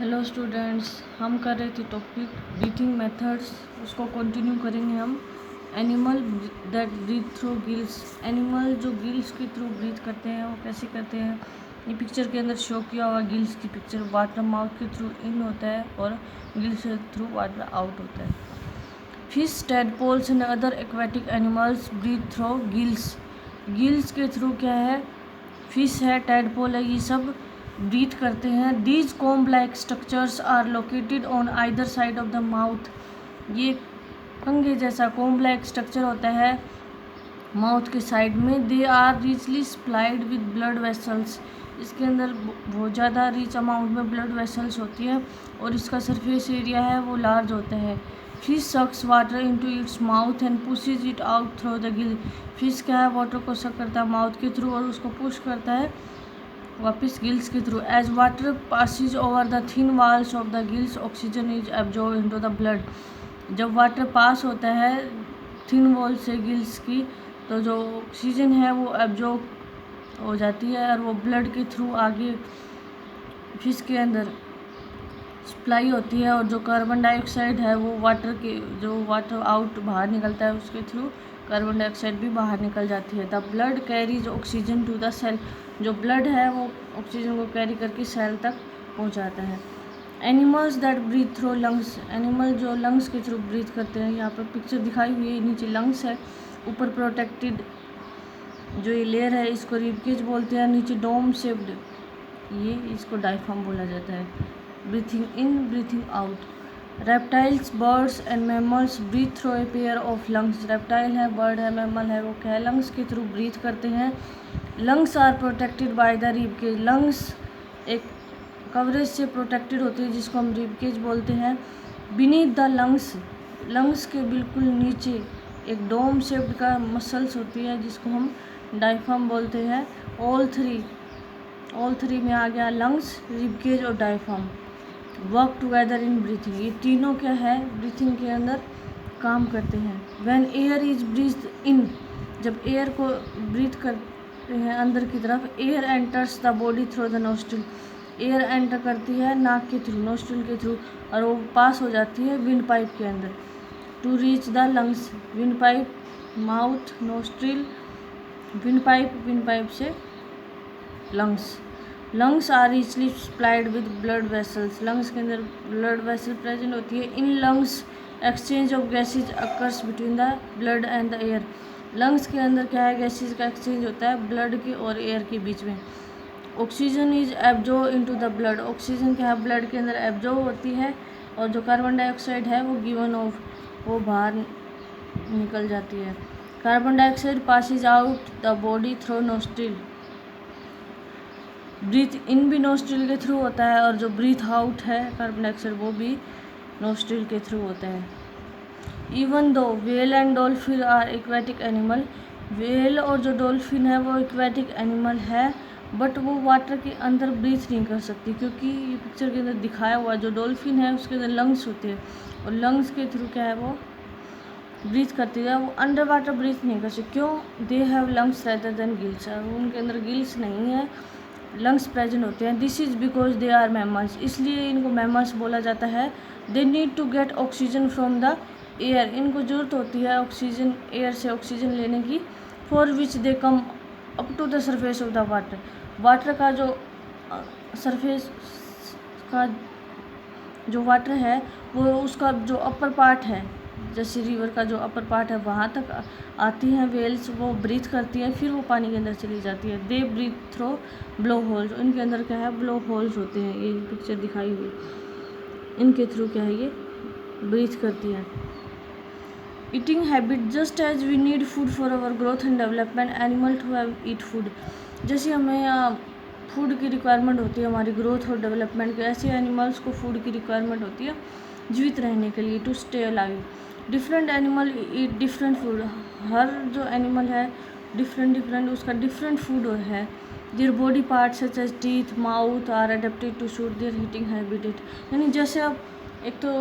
Hello students, हम कर रहे थे टॉपिक ब्रीथिंग मेथड्स। उसको कंटिन्यू करेंगे हम। Animal that breathe through gills. Animal जो गिल्स के थ्रू ब्रीथ करते हैं वो कैसे करते हैं, ये पिक्चर के अंदर शो किया हुआ गिल्स की पिक्चर। वाटर माउथ के थ्रू इन होता है और गिल्स के थ्रू वाटर आउट होता है। Fish, tadpoles and other aquatic animals breathe through gills. Gills के थ्रू क्या है, फिश है, टैडपोल है, ये सब ब्रीथ करते हैं। These comb like structures are located on either side of the mouth. ये कंघे जैसा कॉम्ब लाइक स्ट्रक्चर होता है माउथ के साइड में। They are richly supplied with blood vessels. इसके अंदर बहुत ज़्यादा रिच अमाउंट में ब्लड वेसल्स होती है और इसका सरफेस एरिया है वो लार्ज होता है। Fish sucks water into its mouth and pushes it out through the gill. Fish क्या है, वाटर को सक करता है माउथ के थ्रू और उसको पुश करता है वापस गिल्स के through. As water passes over the thin walls of the gills oxygen is absorb into the blood. जब वाटर पास होता है थिन वॉल से गिल्स की, तो जो ऑक्सीजन है वो एब्जॉर्ब हो जाती है और वो ब्लड के थ्रू आगे फिश के अंदर सप्लाई होती है। और जो कार्बन डाइऑक्साइड है वो वाटर आउट बाहर निकलता है, उसके थ्रू कार्बन डाइऑक्साइड भी बाहर निकल जाती है। The blood carries oxygen to the cell. जो ब्लड है वो ऑक्सीजन को कैरी करके सेल तक पहुंचाता है। Animals that breathe through lungs. Animal जो लंग्स के थ्रू ब्रीथ करते हैं, यहाँ पर पिक्चर दिखाई हुई है। नीचे लंग्स है, ऊपर प्रोटेक्टेड जो ये लेयर है इसको रिबकेज बोलते हैं, नीचे डोम शेप्ड ये इसको डायफ्राम बोला जाता है। Breathing in, breathing out. Reptiles, birds and mammals breathe through a pair of lungs. Reptile है, बर्ड है, मैमल है, वो क्या है, लंग्स के थ्रू ब्रीथ करते हैं। Lungs are protected by the ribcage. Lungs एक कवरेज से प्रोटेक्टेड होती है जिसको हम रिबकेज बोलते हैं। बीनीथ द लंग्स, लंग्स के बिल्कुल नीचे एक डोम शेप्ड का मसल्स होती है जिसको हम डायफ्राम बोलते हैं। ऑल थ्री में आ गया लंग्स, रिबकेज और diaphragm work together in breathing. ये तीनों क्या है, ब्रीथिंग के अंदर काम करते हैं। व्हेन एयर इज ब्रीथ इन, जब एयर को ब्रीथ करते हैं अंदर की तरफ, air enters the body through the nostril. Air enter करती है नाक के थ्रू, नोस्ट्रिल के थ्रू, और वो पास हो जाती है विंड पाइप के अंदर to reach the lungs. Windpipe, mouth, nostril, windpipe से lungs. Lungs are richly supplied with blood vessels. Lungs के अंदर ब्लड वेसल प्रेजेंट होती है। In lungs exchange of gases occurs between the blood and the air. Lungs के अंदर क्या है, gases का एक्सचेंज होता है ब्लड के और एयर के बीच में। Oxygen is absorb into the blood. Oxygen क्या है, ब्लड के अंदर एब्जॉर्ब होती है और जो कार्बन डाइऑक्साइड है वो गिवन ऑफ वो बाहर निकल जाती है। Carbon dioxide passes out the body through nostril. Breathe in भी नोस्ट्रिल के थ्रू होता है और जो ब्रीथ आउट है कार्बन डाइऑक्साइड वो भी नोस्ट्रिल के थ्रू होता है। Even though whale and dolphin are aquatic animal. Whale और जो डॉल्फिन है वो एक्वेटिक एनिमल है, बट वो वाटर के अंदर ब्रीथ नहीं कर सकती क्योंकि ये पिक्चर के अंदर दिखाया हुआ जो डॉल्फिन है उसके अंदर लंग्स होते हैं और लंग्स के थ्रू क्या है वो ब्रीथ करती है। वो अंडर वाटर ब्रीथ नहीं कर सकती। क्यों? They have lungs rather than gills. उनके अंदर गिल्स नहीं है, लंग्स प्रेजेंट होते हैं। This is because they are mammals. इसलिए इनको मैमल्स बोला जाता है। They need to get oxygen from the air. इनको ज़रूरत होती है ऑक्सीजन, एयर से ऑक्सीजन लेने की। For which they come up to the surface of the water. Water का जो सरफेस का जो वाटर है वो उसका जो अपर पार्ट है, जैसे रिवर का जो अपर पार्ट है वहाँ तक आती हैं वेल्स, वो ब्रीथ करती हैं, फिर वो पानी के अंदर चली जाती है। They breathe through blow holes. इनके अंदर क्या है, ब्लो होल्स होते हैं, ये पिक्चर दिखाई हुई, इनके थ्रू क्या है ये ब्रीथ करती है। Eating habit, just as we need food for our growth and development, animal too have eat food. जैसे हमें फूड की रिक्वायरमेंट होती है हमारी ग्रोथ और डेवलपमेंट के, ऐसे एनिमल्स को फूड की रिक्वायरमेंट होती है जीवित रहने के लिए, to stay alive. Different animal eat different food. हर जो एनिमल है डिफरेंट उसका डिफरेंट फूड है। Their body parts such as teeth, mouth are adapted to suit their eating habitat. यानी जैसे अब एक तो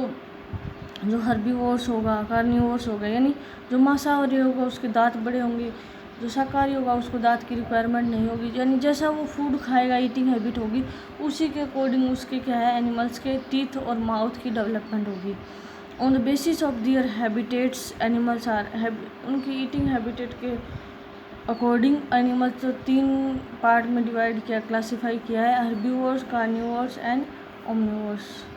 जो हर्बीवोर्स होगा, कार्निवोर्स होगा, यानी जो मांसाहारी होगा उसके दांत बड़े होंगे, जो शाकाहारी होगा उसको दांत की रिक्वायरमेंट नहीं होगी, यानी जैसा वो फूड खाएगा, ईटिंग हैबिट होगी, उसी के अकॉर्डिंग उसके क्या है, एनिमल्स के टीथ और माउथ की डेवलपमेंट होगी। On the basis of their habitats animals are उनकी ईटिंग हैबिटेट के अकॉर्डिंग एनिमल्स तो 3 पार्ट में डिवाइड किया, क्लासीफाई किया है, हर्बीवोर्स, कार्निवोर्स एंड ओमनिवोर्स।